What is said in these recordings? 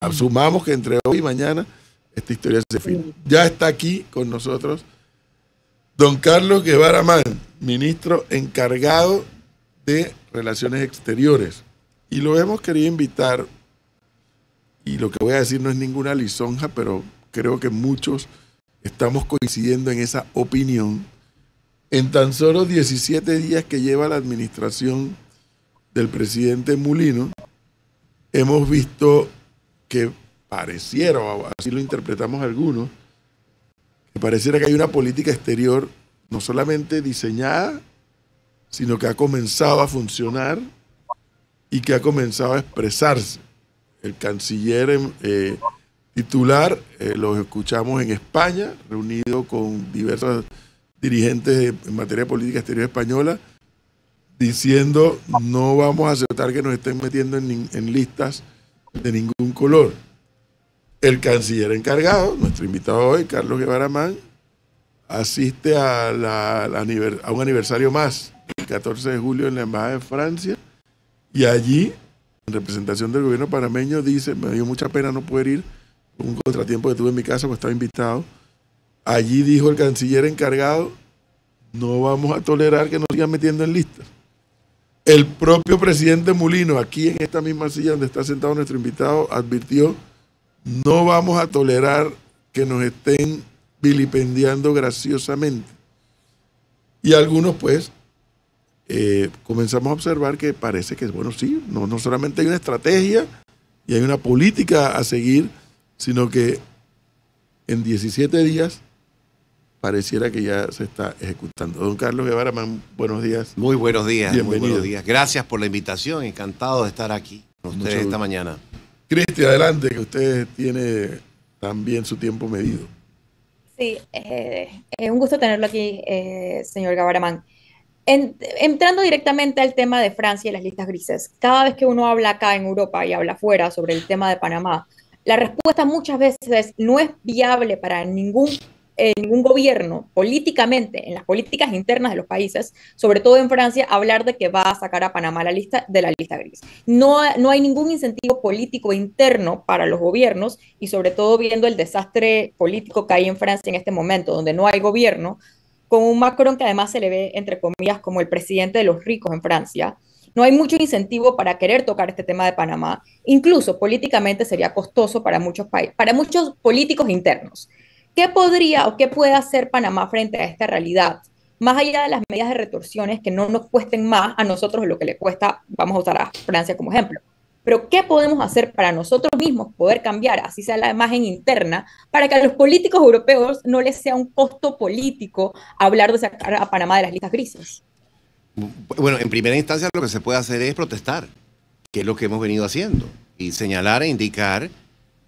asumamos que entre hoy y mañana esta historia se firma. Ya está aquí con nosotros don Carlos Guevara Mann, ministro encargado de Relaciones Exteriores. Y lo hemos querido invitar, y lo que voy a decir no es ninguna lisonja, pero creo que muchos estamos coincidiendo en esa opinión. En tan solo 17 días que lleva la administración del presidente Mulino, hemos visto que pareciera, o así lo interpretamos algunos, que pareciera que hay una política exterior no solamente diseñada, sino que ha comenzado a funcionar y que ha comenzado a expresarse. El canciller titular lo escuchamos en España, reunido con diversos dirigentes en materia de política exterior española, diciendo no vamos a aceptar que nos estén metiendo en listas de ningún color. El canciller encargado, nuestro invitado hoy, Carlos Guevara Mann, asiste a un aniversario más, el 14 de julio en la Embajada de Francia, y allí, en representación del gobierno panameño, dice, me dio mucha pena no poder ir, un contratiempo que tuve en mi casa, pues estaba invitado. Allí dijo el canciller encargado, no vamos a tolerar que nos sigan metiendo en listas. El propio presidente Mulino, aquí en esta misma silla donde está sentado nuestro invitado, advirtió, no vamos a tolerar que nos estén vilipendiando graciosamente. Y algunos, pues, comenzamos a observar que parece que, bueno, sí, no solamente hay una estrategia y hay una política a seguir, sino que en 17 días pareciera que ya se está ejecutando. Don Carlos Guevara Mann, buenos días. Muy buenos días. Bienvenido. Muy buenos días. Gracias por la invitación. Encantado de estar aquí con ustedes esta mañana. Cristi, adelante, que usted tiene también su tiempo medido. Sí, un gusto tenerlo aquí, señor Guevara Mann. Entrando directamente al tema de Francia y las listas grises, cada vez que uno habla acá en Europa y habla afuera sobre el tema de Panamá, la respuesta muchas veces no es viable para ningún gobierno políticamente, en las políticas internas de los países, sobre todo en Francia, hablar de que va a sacar a Panamá de la lista gris. No hay ningún incentivo político interno para los gobiernos y sobre todo viendo el desastre político que hay en Francia en este momento, donde no hay gobierno, con un Macron que además se le ve, entre comillas, como el presidente de los ricos en Francia. No hay mucho incentivo para querer tocar este tema de Panamá. Incluso políticamente sería costoso para muchos políticos internos. ¿Qué podría o qué puede hacer Panamá frente a esta realidad? Más allá de las medidas de retorsiones que no nos cuesten más a nosotros de lo que le cuesta, vamos a usar a Francia como ejemplo. Pero ¿qué podemos hacer para nosotros mismos poder cambiar, así sea la imagen interna, para que a los políticos europeos no les sea un costo político hablar de sacar a Panamá de las listas grises? Bueno, en primera instancia lo que se puede hacer es protestar, que es lo que hemos venido haciendo, y señalar e indicar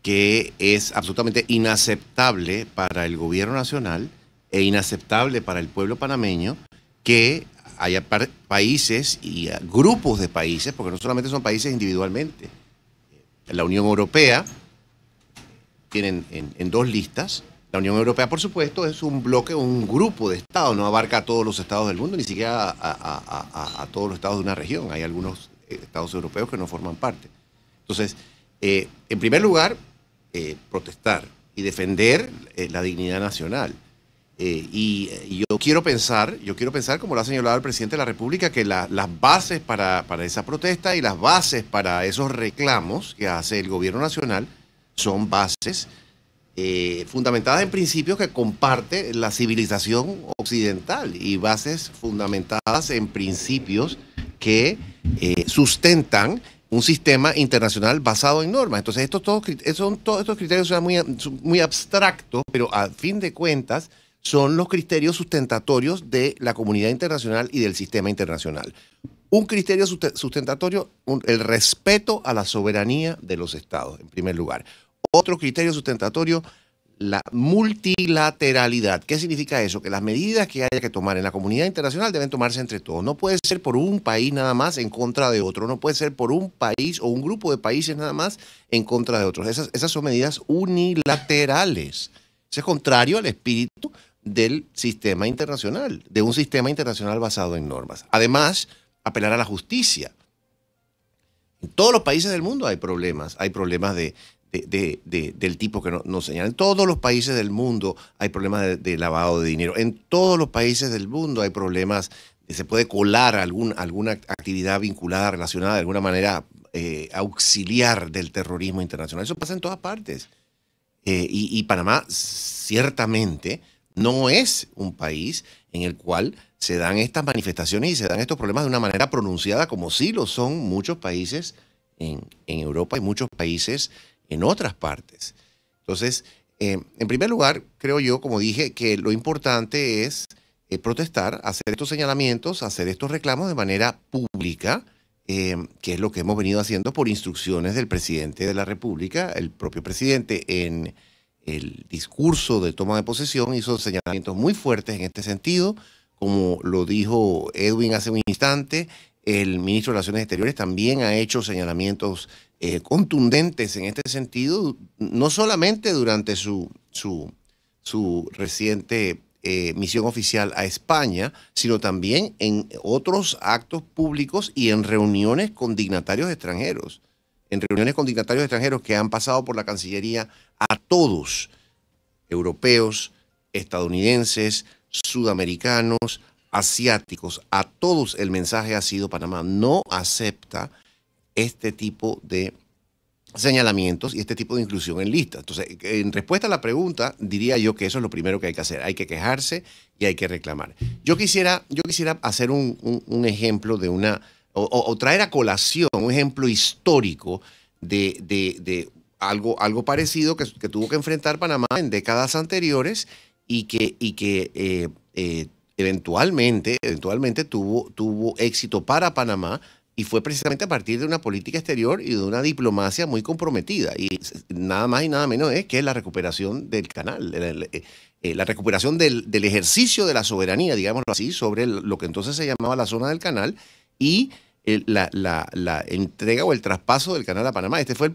que es absolutamente inaceptable para el gobierno nacional e inaceptable para el pueblo panameño que haya países y grupos de países, porque no solamente son países individualmente. La Unión Europea tienen en dos listas. La Unión Europea, por supuesto, es un bloque, un grupo de estados, no abarca a todos los estados del mundo, ni siquiera a todos los estados de una región. Hay algunos estados europeos que no forman parte. Entonces, en primer lugar, protestar y defender la dignidad nacional. Y yo quiero pensar, como lo ha señalado el presidente de la República, que las bases para esa protesta y las bases para esos reclamos que hace el gobierno nacional son bases fundamentadas en principios que comparte la civilización occidental y bases fundamentadas en principios que sustentan un sistema internacional basado en normas. Entonces, todos estos criterios son muy abstractos, pero a fin de cuentas son los criterios sustentatorios de la comunidad internacional y del sistema internacional. Un criterio sustentatorio, el respeto a la soberanía de los estados, en primer lugar. Otro criterio sustentatorio, la multilateralidad. ¿Qué significa eso? Que las medidas que haya que tomar en la comunidad internacional deben tomarse entre todos. No puede ser por un país nada más en contra de otro. No puede ser por un país o un grupo de países nada más en contra de otros. Esas son medidas unilaterales. Eso es contrario al espíritu del sistema internacional, de un sistema internacional basado en normas. Además, apelar a la justicia. En todos los países del mundo hay problemas de del tipo que nos señala. En todos los países del mundo hay problemas de lavado de dinero. En todos los países del mundo hay problemas, se puede colar alguna actividad vinculada, relacionada de alguna manera auxiliar del terrorismo internacional. Eso pasa en todas partes. Y Panamá ciertamente no es un país en el cual se dan estas manifestaciones y se dan estos problemas de una manera pronunciada, como sí lo son muchos países en Europa y muchos países en otras partes. Entonces, en primer lugar, creo yo, como dije, que lo importante es protestar, hacer estos señalamientos, hacer estos reclamos de manera pública, que es lo que hemos venido haciendo por instrucciones del presidente de la República. El propio presidente en el discurso de toma de posesión hizo señalamientos muy fuertes en este sentido, como lo dijo Edwin hace un instante. El ministro de Relaciones Exteriores también ha hecho señalamientos contundentes en este sentido, no solamente durante su reciente misión oficial a España, sino también en otros actos públicos y en reuniones con dignatarios extranjeros. En reuniones con dignatarios extranjeros que han pasado por la Cancillería, a todos, europeos, estadounidenses, sudamericanos, asiáticos, a todos el mensaje ha sido: Panamá no acepta este tipo de señalamientos y este tipo de inclusión en listas. Entonces, en respuesta a la pregunta, diría yo que eso es lo primero que hay que hacer. Hay que quejarse y hay que reclamar. Yo quisiera hacer un ejemplo de o traer a colación un ejemplo histórico de algo parecido que tuvo que enfrentar Panamá en décadas anteriores y que eventualmente tuvo éxito para Panamá, y fue precisamente a partir de una política exterior y de una diplomacia muy comprometida. Y nada más y nada menos es que la recuperación del canal, la recuperación del ejercicio de la soberanía, digámoslo así, sobre lo que entonces se llamaba la zona del canal, y la entrega o el traspaso del canal a Panamá. Este fue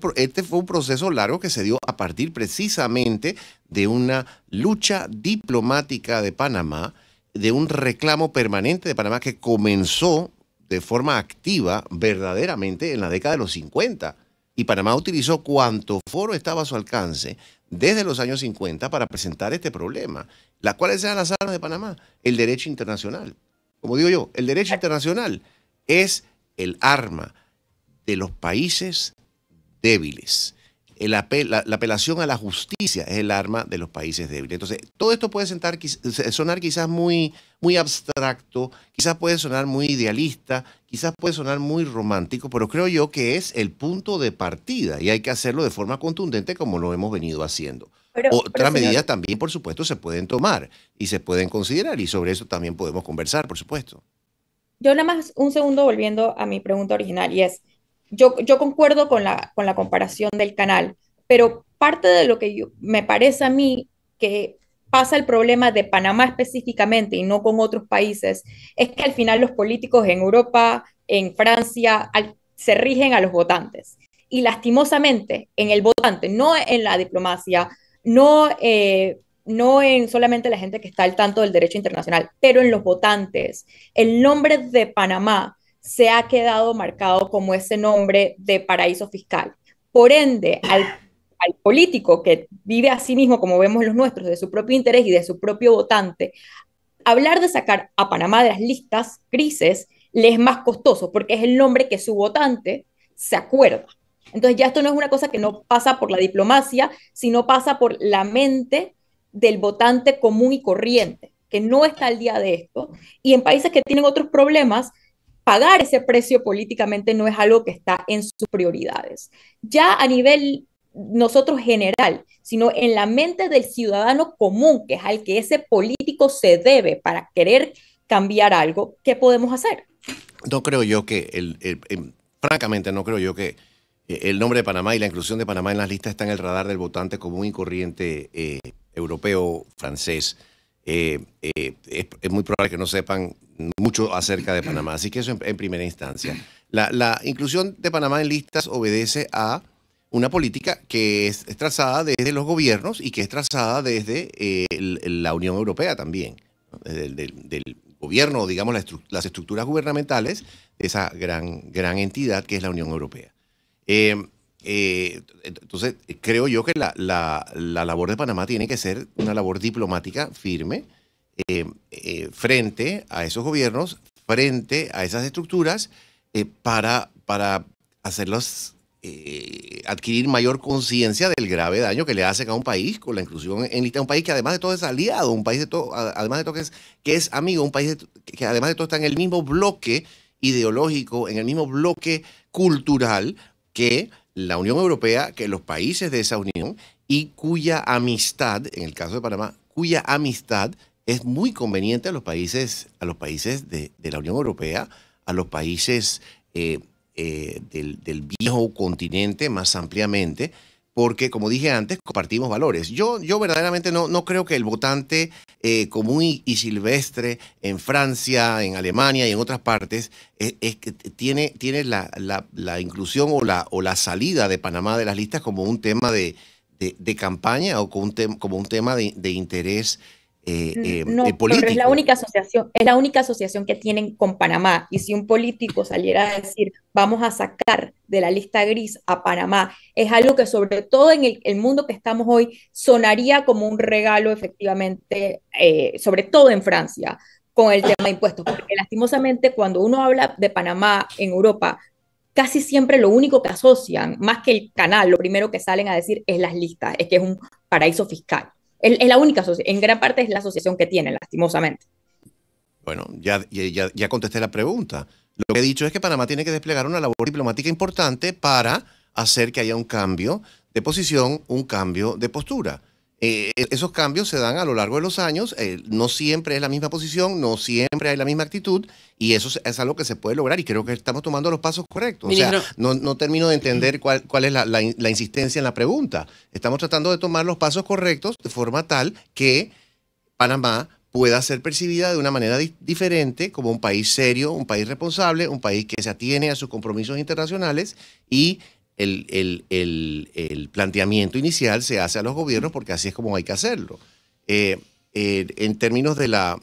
un proceso largo que se dio a partir precisamente de una lucha diplomática de Panamá, de un reclamo permanente de Panamá que comenzó de forma activa verdaderamente en la década de los 50. Y Panamá utilizó cuanto foro estaba a su alcance desde los años 50 para presentar este problema. ¿Cuáles eran las armas de Panamá? El derecho internacional. Como digo yo, el derecho internacional es el arma de los países débiles. La apelación a la justicia es el arma de los países débiles. Entonces, todo esto puede sonar quizás muy abstracto, quizás puede sonar muy idealista, quizás puede sonar muy romántico, pero creo yo que es el punto de partida y hay que hacerlo de forma contundente como lo hemos venido haciendo. Otras medidas también, por supuesto, se pueden tomar y se pueden considerar, y sobre eso también podemos conversar, por supuesto. Yo nada más un segundo volviendo a mi pregunta original, y es, yo concuerdo con la comparación del canal, pero parte de lo que me parece a mí que pasa el problema de Panamá específicamente y no con otros países, es que al final los políticos en Europa, en Francia, se rigen a los votantes. Y lastimosamente, en el votante, no en la diplomacia, no en solamente la gente que está al tanto del derecho internacional, pero en los votantes, el nombre de Panamá se ha quedado marcado como ese nombre de paraíso fiscal. Por ende, al político que vive a sí mismo, como vemos los nuestros, de su propio interés y de su propio votante, hablar de sacar a Panamá de las listas grises le es más costoso porque es el nombre que su votante se acuerda. Entonces ya esto no es una cosa que no pasa por la diplomacia, sino pasa por la mente del votante común y corriente, que no está al día de esto. Y en países que tienen otros problemas, pagar ese precio políticamente no es algo que está en sus prioridades. Ya a nivel nosotros general, sino en la mente del ciudadano común, que es al que ese político se debe para querer cambiar algo, ¿qué podemos hacer? No creo yo francamente, no creo yo que el nombre de Panamá y la inclusión de Panamá en las listas está en el radar del votante común y corriente europeo, francés. Es muy probable que no sepan mucho acerca de Panamá, así que eso en primera instancia. La inclusión de Panamá en listas obedece a una política que es trazada desde los gobiernos y que es trazada desde la Unión Europea también, ¿no? Del gobierno, digamos, las estructuras gubernamentales de esa gran entidad que es la Unión Europea. Entonces, creo yo que la labor de Panamá tiene que ser una labor diplomática firme frente a esos gobiernos, frente a esas estructuras, para hacerlos adquirir mayor conciencia del grave daño que le hacen a un país con la inclusión en lista, un país que además de todo es aliado, un país de todo, además de todo que es amigo, un país que además de todo está en el mismo bloque ideológico, en el mismo bloque cultural que la Unión Europea, que los países de esa unión, y cuya amistad, en el caso de Panamá, cuya amistad es muy conveniente a los países de la Unión Europea, a los países del viejo continente más ampliamente, porque, como dije antes, compartimos valores. Yo verdaderamente no creo que el votante común y silvestre en Francia, en Alemania y en otras partes es que tiene la inclusión o la salida de Panamá de las listas como un tema de campaña o como un tema de interés No, pero es la político. única asociación que tienen con Panamá. Y si un político saliera a decir, vamos a sacar de la lista gris a Panamá, es algo que sobre todo en el mundo que estamos hoy sonaría como un regalo efectivamente, sobre todo en Francia, con el tema de impuestos. Porque lastimosamente cuando uno habla de Panamá en Europa, casi siempre lo único que asocian, más que el canal, lo primero que salen a decir es las listas, es que es un paraíso fiscal. Es la única asociación, en gran parte es la asociación que tienen, lastimosamente. Bueno, ya contesté la pregunta. Lo que he dicho es que Panamá tiene que desplegar una labor diplomática importante para hacer que haya un cambio de posición, un cambio de postura. Esos cambios se dan a lo largo de los años, no siempre es la misma posición, no siempre hay la misma actitud, y eso es algo que se puede lograr y creo que estamos tomando los pasos correctos. O sea, Ministro, no termino de entender cuál es la insistencia en la pregunta. Estamos tratando de tomar los pasos correctos de forma tal que Panamá pueda ser percibida de una manera diferente como un país serio, un país responsable, un país que se atiene a sus compromisos internacionales y el planteamiento inicial se hace a los gobiernos porque así es como hay que hacerlo. En términos de la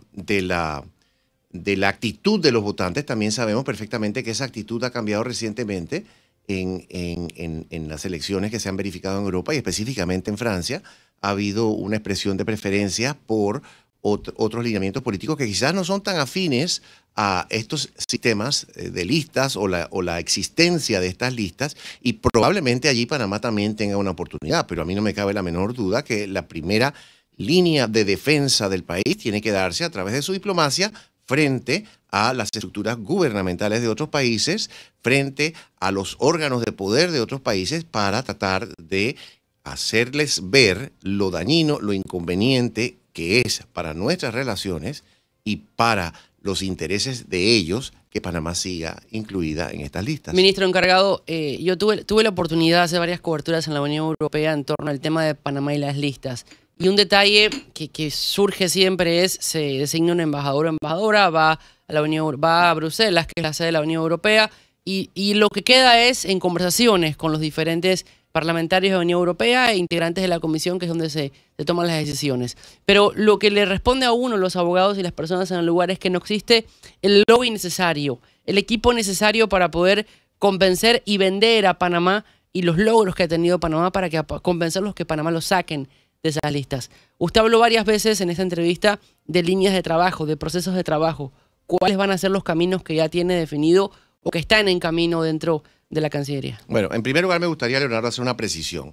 actitud de los votantes, también sabemos perfectamente que esa actitud ha cambiado recientemente en las elecciones que se han verificado en Europa y específicamente en Francia. Ha habido una expresión de preferencia por otros lineamientos políticos que quizás no son tan afines a estos sistemas de listas o la existencia de estas listas, y probablemente allí Panamá también tenga una oportunidad, pero a mí no me cabe la menor duda que la primera línea de defensa del país tiene que darse a través de su diplomacia frente a las estructuras gubernamentales de otros países, frente a los órganos de poder de otros países, para tratar de hacerles ver lo dañino, lo inconveniente que es para nuestras relaciones y para los intereses de ellos que Panamá siga incluida en estas listas. ministro encargado, yo tuve la oportunidad de hacer varias coberturas en la Unión Europea en torno al tema de Panamá y las listas. Y un detalle que surge siempre es, se designa un embajador o embajadora, va a Bruselas, que es la sede de la Unión Europea, y lo que queda es en conversaciones con los diferentes parlamentarios de la Unión Europea e integrantes de la comisión, que es donde se toman las decisiones. Pero lo que le responde a uno, los abogados y las personas en el lugar, es que no existe el lobby necesario, el equipo necesario para poder convencer y vender a Panamá y los logros que ha tenido Panamá para convencerlos que Panamá lo saquen de esas listas. Usted habló varias veces en esta entrevista de líneas de trabajo, de procesos de trabajo. ¿Cuáles van a ser los caminos que ya tiene definido o que están en camino dentro de la Cancillería? Bueno, en primer lugar me gustaría, Leonardo, hacer una precisión.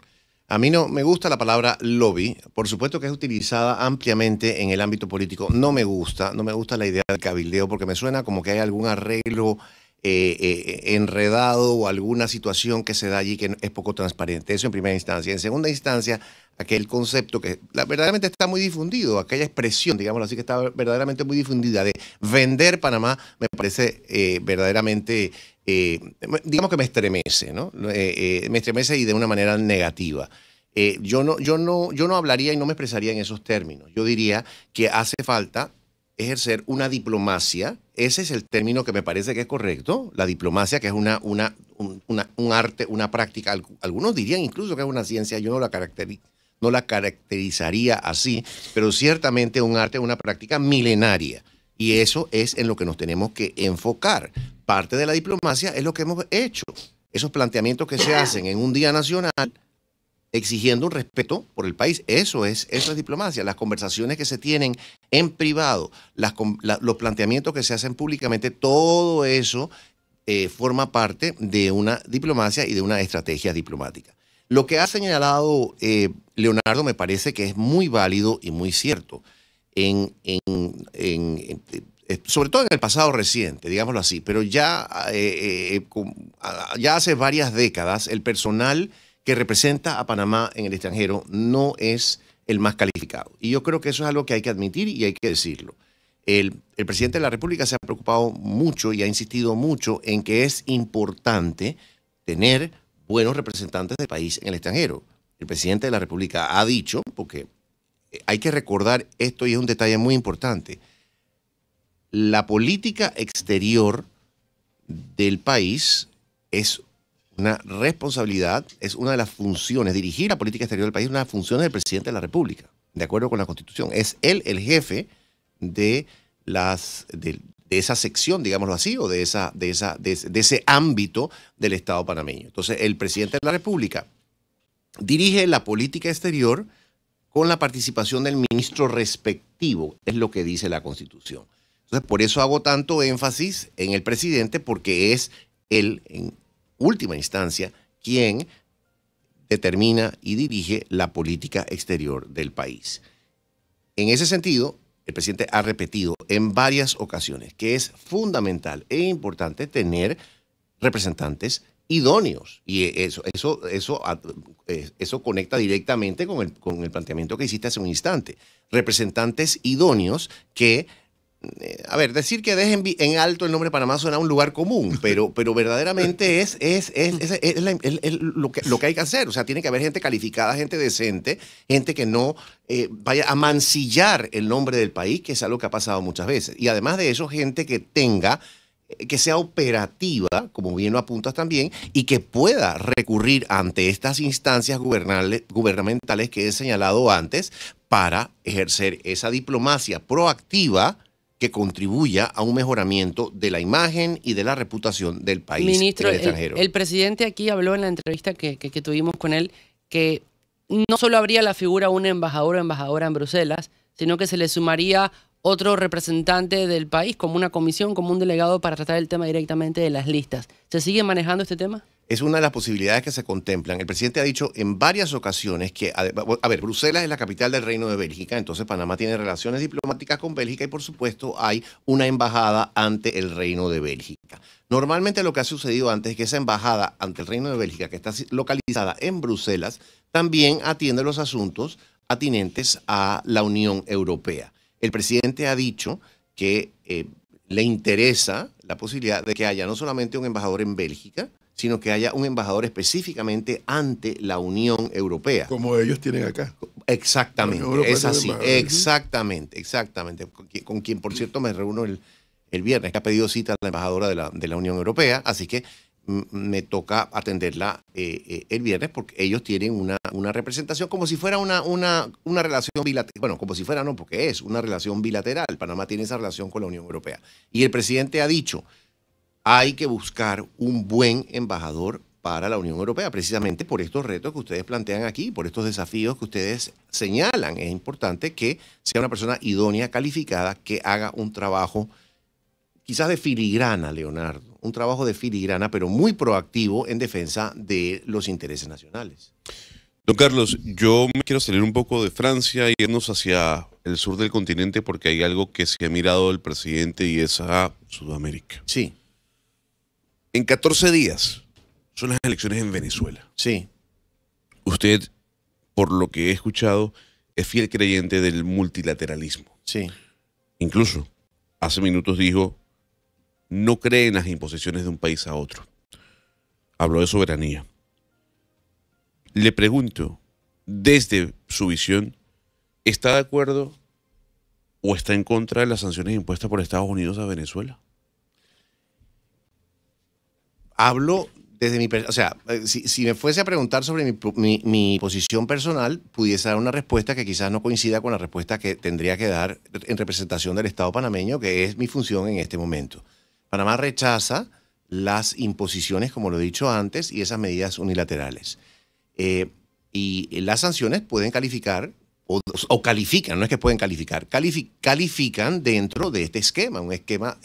A mí no me gusta la palabra lobby, por supuesto que es utilizada ampliamente en el ámbito político. No me gusta la idea del cabildeo porque me suena como que hay algún arreglo enredado o alguna situación que se da allí que es poco transparente. Eso en primera instancia. En segunda instancia, aquel concepto que verdaderamente está muy difundido, aquella expresión, digámoslo así, que está verdaderamente muy difundida de vender Panamá, me parece verdaderamente, digamos que me estremece, ¿no? Me estremece y de una manera negativa. Yo no hablaría y no me expresaría en esos términos. Yo diría que hace falta ejercer una diplomacia. Ese es el término que me parece que es correcto. La diplomacia, que es un arte, una práctica. Algunos dirían incluso que es una ciencia. Yo no la caracterizaría así, pero ciertamente un arte, una práctica milenaria. Y eso es en lo que nos tenemos que enfocar. Parte de la diplomacia es lo que hemos hecho. esos planteamientos que se hacen en un día nacional, exigiendo un respeto por el país. Eso es diplomacia. Las conversaciones que se tienen en privado, los planteamientos que se hacen públicamente, todo eso forma parte de una diplomacia y de una estrategia diplomática. Lo que ha señalado Leonardo me parece que es muy válido y muy cierto. Sobre todo en el pasado reciente, digámoslo así, pero ya hace varias décadas el personal que representa a Panamá en el extranjero no es el más calificado. Y yo creo que eso es algo que hay que admitir y hay que decirlo. El presidente de la República se ha preocupado mucho y ha insistido mucho en que es importante tener buenos representantes del país en el extranjero. El presidente de la República ha dicho, porque hay que recordar esto y es un detalle muy importante, la política exterior del país es una responsabilidad, es una de las funciones, dirigir la política exterior del país es una función del presidente de la República, de acuerdo con la Constitución. Es él el jefe de esa sección, digámoslo así, o de ese ámbito del Estado panameño. Entonces, el presidente de la República dirige la política exterior con la participación del ministro respectivo, es lo que dice la Constitución. Entonces, por eso hago tanto énfasis en el presidente, porque es él, en última instancia, quien determina y dirige la política exterior del país. En ese sentido, el presidente ha repetido en varias ocasiones que es fundamental e importante tener representantes idóneos. Y eso conecta directamente con el planteamiento que hiciste hace un instante. Representantes idóneos que, a ver, decir que dejen en alto el nombre de Panamá suena a un lugar común, pero verdaderamente es lo que hay que hacer. O sea, tiene que haber gente calificada, gente decente, gente que no vaya a mancillar el nombre del país, que es algo que ha pasado muchas veces. Y además de eso, gente que sea operativa, como bien lo apuntas también, y que pueda recurrir ante estas instancias gubernamentales que he señalado antes para ejercer esa diplomacia proactiva que contribuya a un mejoramiento de la imagen y de la reputación del país. Ministro, en el extranjero. El presidente aquí habló en la entrevista que tuvimos con él que no solo habría la figura de un embajador o embajadora en Bruselas, sino que se le sumaría otro representante del país, como una comisión, como un delegado para tratar el tema directamente de las listas. ¿Se sigue manejando este tema? Es una de las posibilidades que se contemplan. El presidente ha dicho en varias ocasiones que, a ver, Bruselas es la capital del Reino de Bélgica, entonces Panamá tiene relaciones diplomáticas con Bélgica y por supuesto hay una embajada ante el Reino de Bélgica. Normalmente lo que ha sucedido antes es que esa embajada ante el Reino de Bélgica, que está localizada en Bruselas, también atiende los asuntos atinentes a la Unión Europea. El presidente ha dicho que le interesa la posibilidad de que haya no solamente un embajador en Bélgica, sino que haya un embajador específicamente ante la Unión Europea. Como ellos tienen acá. Exactamente, es así, exactamente. Con quien, por cierto, me reúno el viernes, que ha pedido cita a la embajadora de la Unión Europea, así que me toca atenderla el viernes porque ellos tienen una representación como si fuera una relación bilateral. Bueno, como si fuera no, porque es una relación bilateral. Panamá tiene esa relación con la Unión Europea. Y el presidente ha dicho, hay que buscar un buen embajador para la Unión Europea, precisamente por estos retos que ustedes plantean aquí, por estos desafíos que ustedes señalan. Es importante que sea una persona idónea, calificada, que haga un trabajo quizás de filigrana, Leonardo, un trabajo de filigrana, pero muy proactivo en defensa de los intereses nacionales. Don Carlos, yo me quiero salir un poco de Francia y irnos hacia el sur del continente porque hay algo que se ha mirado el presidente y es a Sudamérica. Sí. En 14 días son las elecciones en Venezuela. Sí. Usted, por lo que he escuchado, es fiel creyente del multilateralismo. Sí. Incluso, hace minutos dijo, no cree en las imposiciones de un país a otro. Habló de soberanía. Le pregunto, desde su visión, ¿está de acuerdo o está en contra de las sanciones impuestas por Estados Unidos a Venezuela? Hablo desde mi... O sea, si me fuese a preguntar sobre mi posición personal, pudiese dar una respuesta que quizás no coincida con la respuesta que tendría que dar en representación del Estado panameño, que es mi función en este momento. Panamá rechaza las imposiciones, como lo he dicho antes, y esas medidas unilaterales. Y las sanciones pueden calificar, o califican, no es que pueden calificar, califican dentro de este esquema, un esquema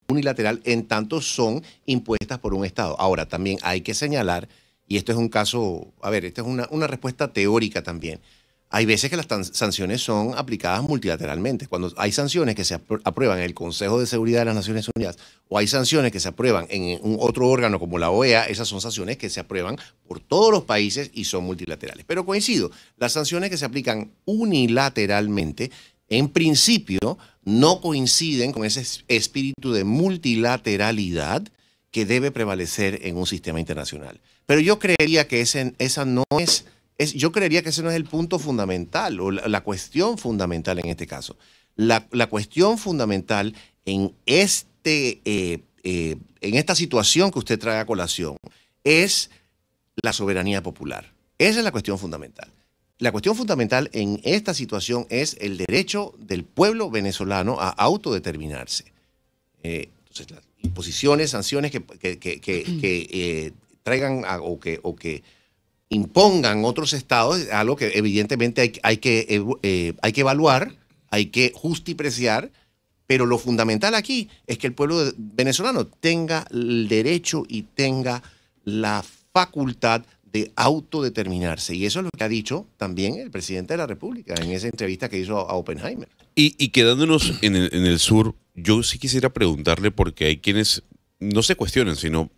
unilateral, en tanto son impuestas por un Estado. Ahora, también hay que señalar, y esto es un caso, a ver, esta es una respuesta teórica también. Hay veces que las sanciones son aplicadas multilateralmente. Cuando hay sanciones que se aprueban en el Consejo de Seguridad de las Naciones Unidas o hay sanciones que se aprueban en un otro órgano como la OEA, esas son sanciones que se aprueban por todos los países y son multilaterales. Pero coincido, las sanciones que se aplican unilateralmente, en principio, no coinciden con ese espíritu de multilateralidad que debe prevalecer en un sistema internacional. Pero yo creería que esa no es... Yo creería que ese no es el punto fundamental o la cuestión fundamental en este caso. La cuestión fundamental en esta situación que usted trae a colación es la soberanía popular. Esa es la cuestión fundamental. La cuestión fundamental en esta situación es el derecho del pueblo venezolano a autodeterminarse. Entonces, las imposiciones, sanciones que traigan o que impongan otros estados, algo que evidentemente hay que evaluar, hay que justipreciar, pero lo fundamental aquí es que el pueblo venezolano tenga el derecho y tenga la facultad de autodeterminarse. Y eso es lo que ha dicho también el presidente de la República en esa entrevista que hizo a Oppenheimer. Y quedándonos en el sur, yo sí quisiera preguntarle, porque hay quienes no se cuestionan, sino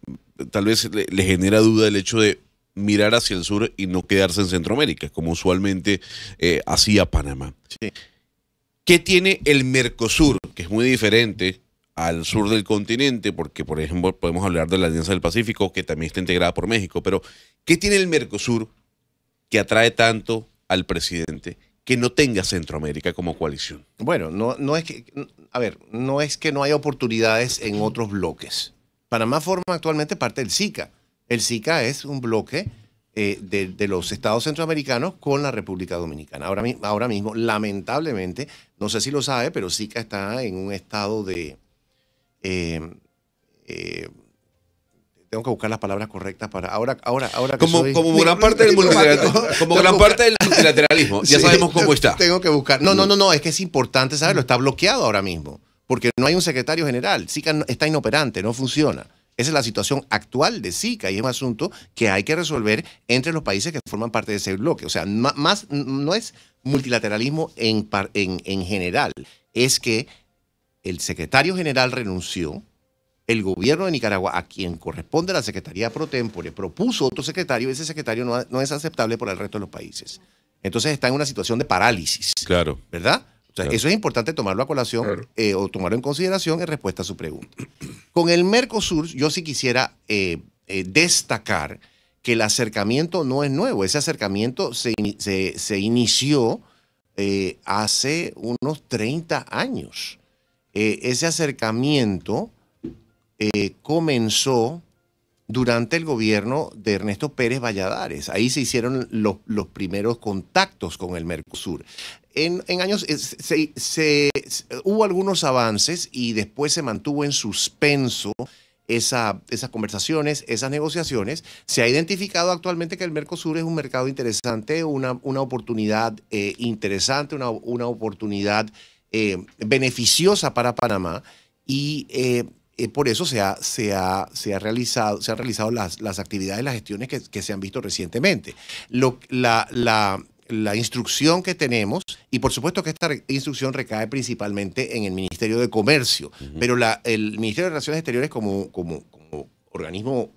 tal vez le genera duda el hecho de mirar hacia el sur y no quedarse en Centroamérica, como usualmente hacía Panamá. Sí. ¿Qué tiene el Mercosur, que es muy diferente al sur del continente? Porque, por ejemplo, podemos hablar de la Alianza del Pacífico, que también está integrada por México, pero ¿qué tiene el Mercosur que atrae tanto al presidente que no tenga Centroamérica como coalición? Bueno, no es que no haya oportunidades en otros bloques. Panamá forma actualmente parte del SICA. El SICA es un bloque de los estados centroamericanos con la República Dominicana. Ahora mismo, lamentablemente, no sé si lo sabe, pero SICA está en un estado de... tengo que buscar las palabras correctas para... Ahora como gran parte del multilateralismo, ya sabemos cómo está. Tengo que buscar... No, es que es importante saberlo. Está bloqueado ahora mismo, porque no hay un secretario general. SICA está inoperante, no funciona. Esa es la situación actual de SICA y es un asunto que hay que resolver entre los países que forman parte de ese bloque. O sea, no es multilateralismo en general, es que el secretario general renunció, el gobierno de Nicaragua, a quien corresponde la Secretaría pro tempore, propuso otro secretario y ese secretario no es aceptable por el resto de los países. Entonces está en una situación de parálisis. Claro. ¿Verdad? O sea, Claro. eso es importante tomarlo a colación, Claro. o tomarlo en consideración en respuesta a su pregunta. Con el Mercosur, yo sí quisiera destacar que el acercamiento no es nuevo. Ese acercamiento se inició hace unos 30 años. Ese acercamiento comenzó durante el gobierno de Ernesto Pérez Valladares. Ahí se hicieron los primeros contactos con el Mercosur. En años hubo algunos avances y después se mantuvo en suspenso esas conversaciones, esas negociaciones. Se ha identificado actualmente que el Mercosur es un mercado interesante, una oportunidad interesante, una oportunidad beneficiosa para Panamá y por eso se han realizado las actividades, las gestiones que se han visto recientemente. La instrucción que tenemos, y por supuesto que esta instrucción recae principalmente en el Ministerio de Comercio, pero el Ministerio de Relaciones Exteriores como organismo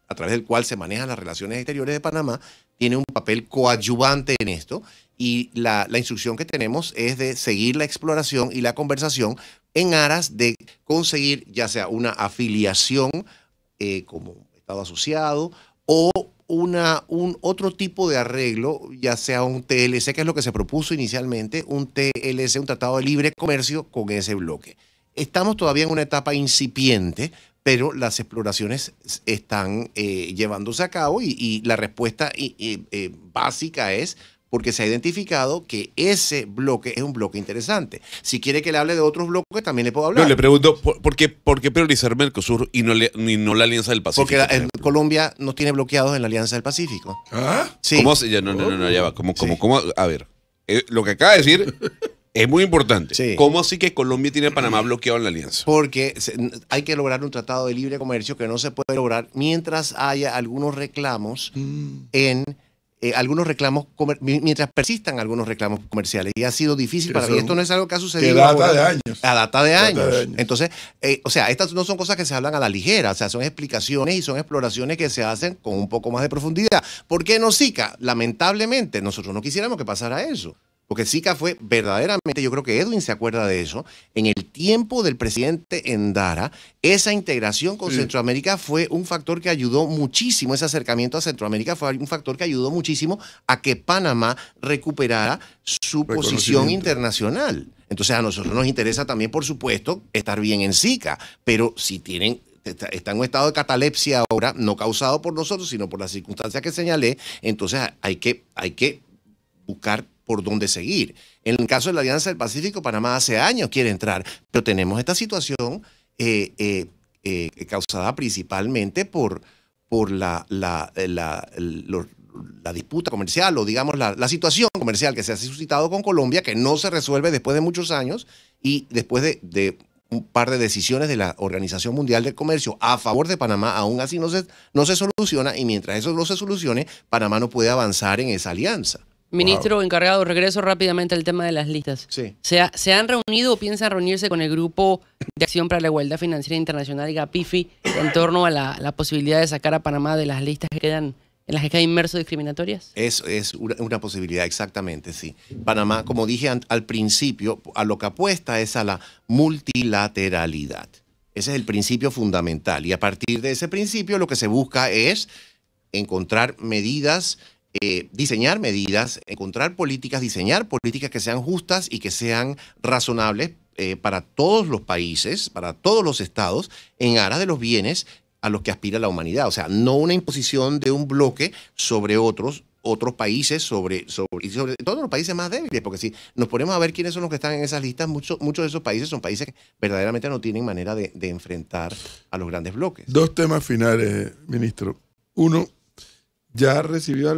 a través del cual se manejan las relaciones exteriores de Panamá, tiene un papel coadyuvante en esto, y la instrucción que tenemos es de seguir la exploración y la conversación en aras de conseguir ya sea una afiliación como Estado asociado o un otro tipo de arreglo, ya sea un TLC, que es lo que se propuso inicialmente, un TLC, un Tratado de Libre Comercio con ese bloque. Estamos todavía en una etapa incipiente, pero las exploraciones están llevándose a cabo y la respuesta básica es porque se ha identificado que ese bloque es un bloque interesante. Si quiere que le hable de otros bloques, también le puedo hablar. No, le pregunto, ¿por qué priorizar Mercosur y no la Alianza del Pacífico? Porque Colombia nos tiene bloqueados en la Alianza del Pacífico. ¿Ah? Sí. ¿Cómo se- ya, no, ya va. A ver, lo que acaba de decir es muy importante. Sí. ¿Cómo así que Colombia tiene a Panamá bloqueado en la alianza? Porque hay que lograr un tratado de libre comercio que no se puede lograr mientras haya algunos reclamos mientras persistan algunos reclamos comerciales. Y ha sido difícil para mí. Esto no es algo que ha sucedido que data ahora. de años. A data de Data años. de años. Entonces, o sea, estas no son cosas que se hablan a la ligera, o sea, son explicaciones y son exploraciones que se hacen con un poco más de profundidad. ¿Por qué no SICA? Lamentablemente, nosotros no quisiéramos que pasara eso. Porque SICA fue verdaderamente, yo creo que Edwin se acuerda de eso, en el tiempo del presidente Endara, esa integración con Centroamérica fue un factor que ayudó muchísimo, ese acercamiento a Centroamérica fue un factor que ayudó muchísimo a que Panamá recuperara su posición internacional. Entonces a nosotros nos interesa también, por supuesto, estar bien en SICA, pero si está en un estado de catalepsia ahora, no causado por nosotros, sino por las circunstancias que señalé, entonces hay que buscar por dónde seguir. En el caso de la Alianza del Pacífico, Panamá hace años quiere entrar, pero tenemos esta situación causada principalmente por la disputa comercial o digamos la situación comercial que se ha suscitado con Colombia, que no se resuelve después de muchos años y después de un par de decisiones de la Organización Mundial del Comercio a favor de Panamá, aún así no se soluciona, y mientras eso no se solucione, Panamá no puede avanzar en esa alianza. Ministro encargado, regreso rápidamente al tema de las listas. Sí. ¿Se han reunido o piensan reunirse con el Grupo de Acción para la Igualdad Financiera Internacional, GAPIFI, en torno a la posibilidad de sacar a Panamá de las listas que quedan, en las que queda inmerso discriminatorias? Es una posibilidad, exactamente, sí. Panamá, como dije al principio, a lo que apuesta es a la multilateralidad. Ese es el principio fundamental. Y a partir de ese principio lo que se busca es encontrar medidas, diseñar medidas, encontrar políticas, diseñar políticas que sean justas y que sean razonables para todos los países, para todos los estados, en aras de los bienes a los que aspira la humanidad. O sea, no una imposición de un bloque sobre otros países, sobre todos los países más débiles, porque si nos ponemos a ver quiénes son los que están en esas listas, muchos de esos países son países que verdaderamente no tienen manera de enfrentar a los grandes bloques. Dos temas finales, ministro. Uno, ¿ya ha recibido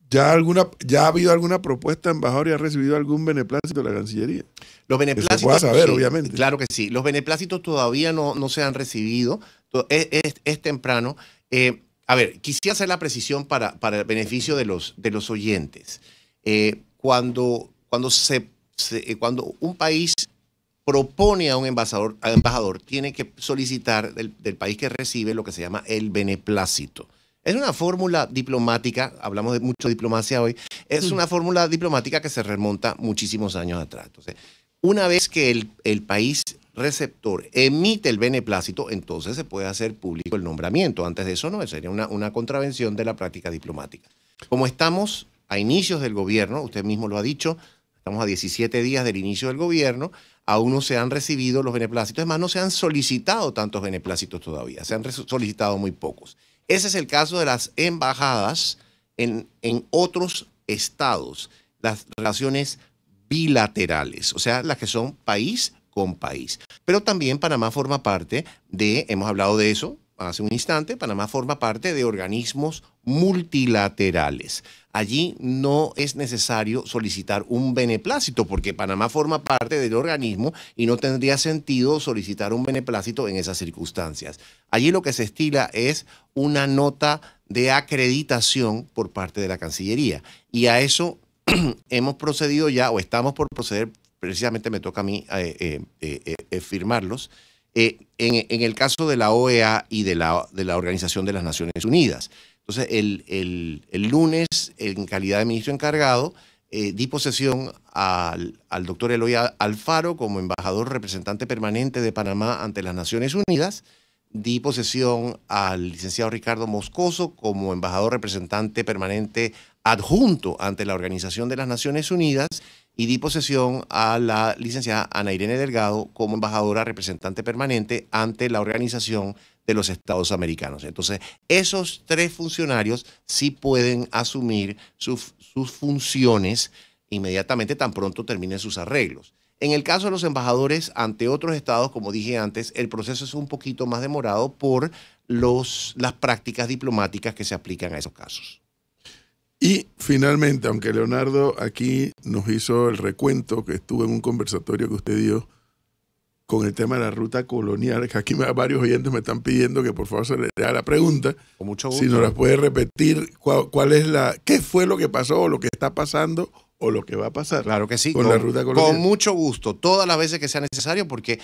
ya ha habido alguna propuesta, embajador, y ha recibido algún beneplácito de la Cancillería? Los beneplácitos, se pueda saber, sí, obviamente. Claro que sí. Los beneplácitos todavía no se han recibido. Es temprano. A ver, quisiera hacer la precisión para el beneficio de los oyentes. Cuando un país propone a un embajador, tiene que solicitar del país que recibe lo que se llama el beneplácito. Es una fórmula diplomática, hablamos de mucho diplomacia hoy, es una fórmula diplomática que se remonta muchísimos años atrás. Entonces, una vez que el país receptor emite el beneplácito, entonces se puede hacer público el nombramiento. Antes de eso no, sería una contravención de la práctica diplomática. Como estamos a inicios del gobierno, usted mismo lo ha dicho, estamos a 17 días del inicio del gobierno, aún no se han recibido los beneplácitos, es más, no se han solicitado tantos beneplácitos todavía, se han solicitado muy pocos. Ese es el caso de las embajadas en otros estados, las relaciones bilaterales, o sea, las que son país con país. Pero también Panamá forma parte hemos hablado de eso hace un instante, Panamá forma parte de organismos multilaterales. Allí no es necesario solicitar un beneplácito porque Panamá forma parte del organismo y no tendría sentido solicitar un beneplácito en esas circunstancias. Allí lo que se estila es una nota de acreditación por parte de la Cancillería y a eso hemos procedido ya o estamos por proceder, precisamente me toca a mí firmarlos, en el caso de la OEA y de la Organización de las Naciones Unidas. Entonces, el lunes, en calidad de ministro encargado, di posesión al doctor Eloy Alfaro como embajador representante permanente de Panamá ante las Naciones Unidas. Di posesión al licenciado Ricardo Moscoso como embajador representante permanente adjunto ante la Organización de las Naciones Unidas y di posesión a la licenciada Ana Irene Delgado como embajadora representante permanente ante la Organización de los Estados americanos. Entonces, esos 3 funcionarios sí pueden asumir sus funciones inmediatamente tan pronto terminen sus arreglos. En el caso de los embajadores ante otros estados, como dije antes, el proceso es un poquito más demorado por las prácticas diplomáticas que se aplican a esos casos. Y finalmente, aunque Leonardo aquí nos hizo el recuento, que estuvo en un conversatorio que usted dio con el tema de la ruta colonial, que aquí varios oyentes me están pidiendo que por favor se le haga la pregunta. Con mucho gusto. Si nos la puede repetir, qué fue lo que pasó, o lo que está pasando, o lo que va a pasar. Claro que sí, con la ruta colonial. Con mucho gusto, todas las veces que sea necesario, porque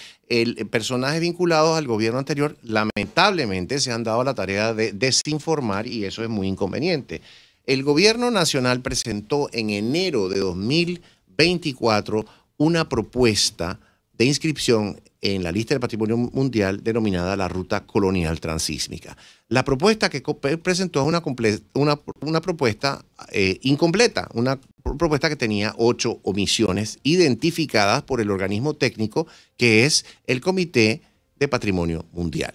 personajes vinculados al gobierno anterior lamentablemente se han dado la tarea de desinformar y eso es muy inconveniente. El gobierno nacional presentó en enero de 2024 una propuesta de inscripción en la lista del Patrimonio Mundial denominada la Ruta Colonial Transísmica. La propuesta que presentó es una propuesta incompleta, una propuesta que tenía 8 omisiones identificadas por el organismo técnico que es el Comité de Patrimonio Mundial.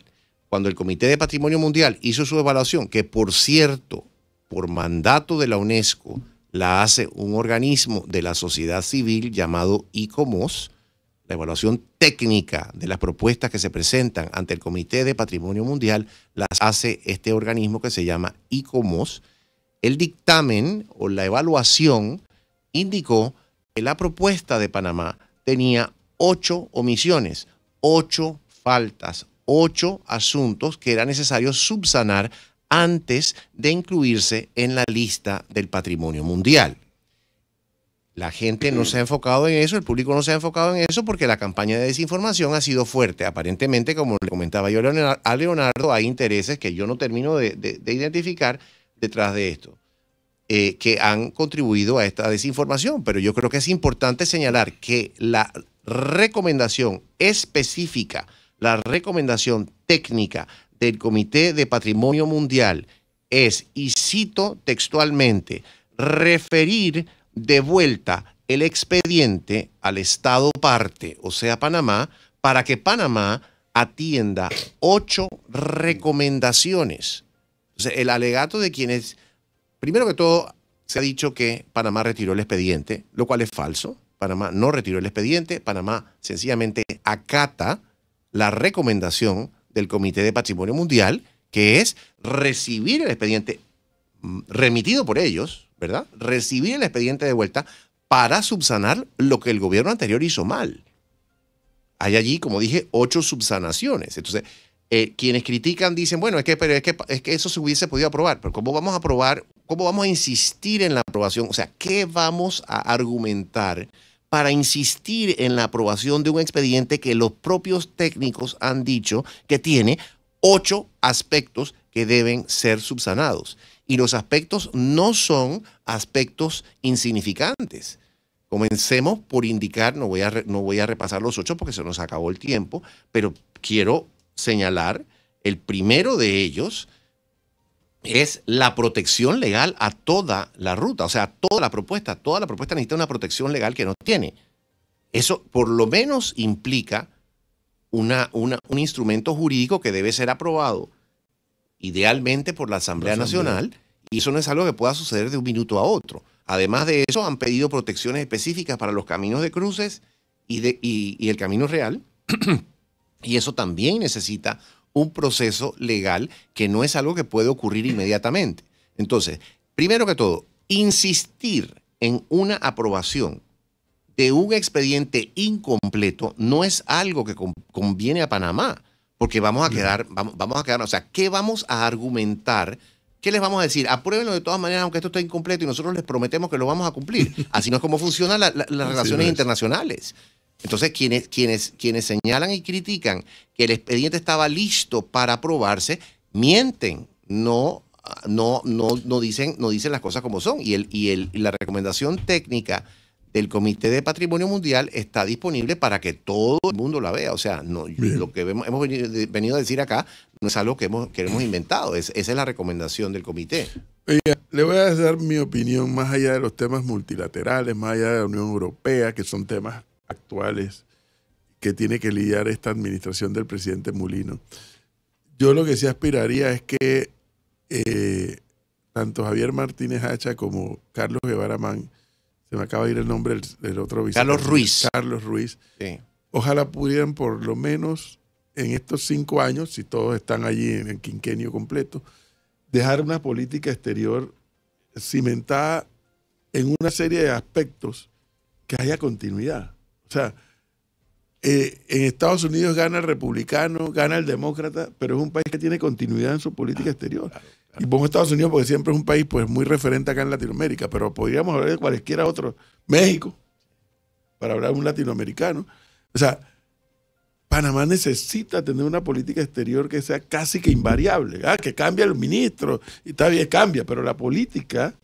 Cuando el Comité de Patrimonio Mundial hizo su evaluación, que por cierto, por mandato de la UNESCO, la hace un organismo de la sociedad civil llamado ICOMOS, la evaluación técnica de las propuestas que se presentan ante el Comité de Patrimonio Mundial las hace este organismo que se llama ICOMOS. El dictamen o la evaluación indicó que la propuesta de Panamá tenía 8 omisiones, 8 faltas, 8 asuntos que era necesario subsanar antes de incluirse en la lista del patrimonio mundial. La gente no se ha enfocado en eso, el público no se ha enfocado en eso porque la campaña de desinformación ha sido fuerte. Aparentemente, como le comentaba yo a Leonardo, hay intereses que yo no termino de identificar detrás de esto, que han contribuido a esta desinformación. Pero yo creo que es importante señalar que la recomendación específica, la recomendación técnica del Comité de Patrimonio Mundial es, y cito textualmente, referir de vuelta el expediente al Estado parte, o sea, Panamá, para que Panamá atienda 8 recomendaciones. Entonces, el alegato de quienes, primero que todo, se ha dicho que Panamá retiró el expediente, lo cual es falso. Panamá no retiró el expediente, Panamá sencillamente acata la recomendación del Comité de Patrimonio Mundial, que es recibir el expediente remitido por ellos, ¿verdad? Recibir el expediente de vuelta para subsanar lo que el gobierno anterior hizo mal. Hay allí, como dije, 8 subsanaciones. Entonces, quienes critican dicen, bueno, es que eso se hubiese podido aprobar, pero ¿cómo vamos a aprobar? ¿Cómo vamos a insistir en la aprobación? O sea, ¿qué vamos a argumentar para insistir en la aprobación de un expediente que los propios técnicos han dicho que tiene 8 aspectos que deben ser subsanados? Y los aspectos no son aspectos insignificantes. Comencemos por indicar, no voy a repasar los 8 porque se nos acabó el tiempo, pero quiero señalar el primero de ellos es la protección legal a toda la ruta, o sea, toda la propuesta necesita una protección legal que no tiene. Eso por lo menos implica un instrumento jurídico que debe ser aprobado idealmente por la Asamblea Nacional, y eso no es algo que pueda suceder de un minuto a otro. Además de eso, han pedido protecciones específicas para los caminos de cruces y el camino real, y eso también necesita un proceso legal que no es algo que puede ocurrir inmediatamente. Entonces, primero que todo, insistir en una aprobación de un expediente incompleto no es algo que conviene a Panamá, porque vamos a quedar, o sea, ¿qué vamos a argumentar? ¿Qué les vamos a decir? Apruébenlo de todas maneras, aunque esto esté incompleto, y nosotros les prometemos que lo vamos a cumplir. Así no es como funcionan las relaciones internacionales. Entonces, quienes señalan y critican que el expediente estaba listo para aprobarse, mienten, no dicen las cosas como son. Y la recomendación técnica del Comité de Patrimonio Mundial está disponible para que todo el mundo la vea. O sea, lo que hemos venido a decir acá no es algo que hemos inventado. Esa es la recomendación del comité. Oiga, le voy a dar mi opinión más allá de los temas multilaterales, más allá de la Unión Europea, que son temas actuales que tiene que lidiar esta administración del presidente Mulino. Yo lo que sí aspiraría es que tanto Javier Martínez Hacha como Carlos Guevara Man, se me acaba de ir el nombre del otro vicepresidente. Carlos Ruiz. Sí. Ojalá pudieran por lo menos en estos 5 años, si todos están allí en el quinquenio completo, dejar una política exterior cimentada en una serie de aspectos que haya continuidad. O sea, en Estados Unidos gana el republicano, gana el demócrata, pero es un país que tiene continuidad en su política exterior. Claro. Y pongo Estados Unidos porque siempre es un país pues muy referente acá en Latinoamérica, pero podríamos hablar de cualquiera otro, México, para hablar de un latinoamericano. O sea, Panamá necesita tener una política exterior que sea casi que invariable. Que cambia el ministro, y está bien, cambia, pero la política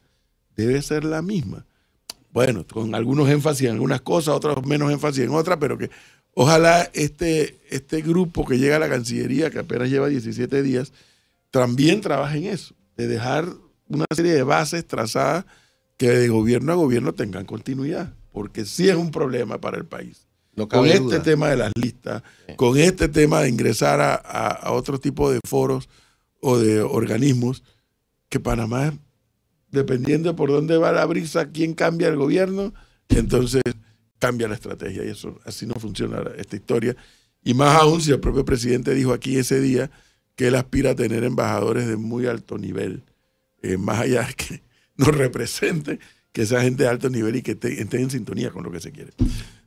debe ser la misma. Bueno, con algunos énfasis en algunas cosas, otros menos énfasis en otras, pero que ojalá este grupo que llega a la Cancillería, que apenas lleva 17 días, también trabaje en eso, de dejar una serie de bases trazadas que de gobierno a gobierno tengan continuidad, porque sí es un problema para el país. No con cabe duda. Tema de las listas, con este tema de ingresar a otro tipo de foros o de organismos, que Panamá, dependiendo de por dónde va la brisa, quién cambia el gobierno, entonces cambia la estrategia, y eso así no funciona esta historia. Y más aún si el propio presidente dijo aquí ese día que él aspira a tener embajadores de muy alto nivel, más allá de que nos representen, que esa gente de alto nivel y que estén en sintonía con lo que se quiere.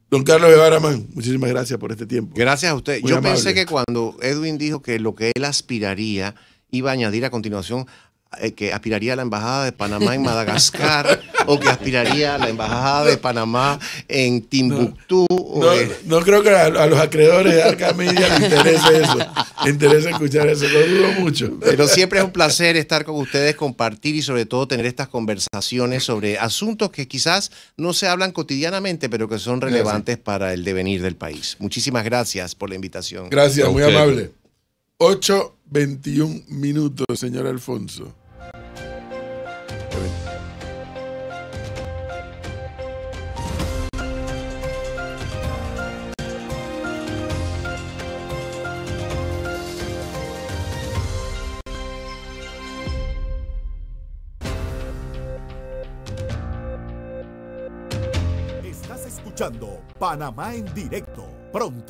Don Carlos Guevara Man, muchísimas gracias por este tiempo. Gracias a usted. Muy Yo amable. pensé que cuando Edwin dijo que lo que él aspiraría, iba a añadir a continuación que aspiraría a la embajada de Panamá en Madagascar o que aspiraría a la embajada de Panamá en Timbuktu. No creo que a los acreedores de Arca Media les interese eso. Les interesa escuchar eso, lo dudo mucho. Pero siempre es un placer estar con ustedes, compartir y sobre todo tener estas conversaciones sobre asuntos que quizás no se hablan cotidianamente, pero que son relevantes para el devenir del país. Muchísimas gracias por la invitación. Gracias, muy usted. amable. 8:21 minutos, señor Alfonso. Estás escuchando Panamá en directo. Pronto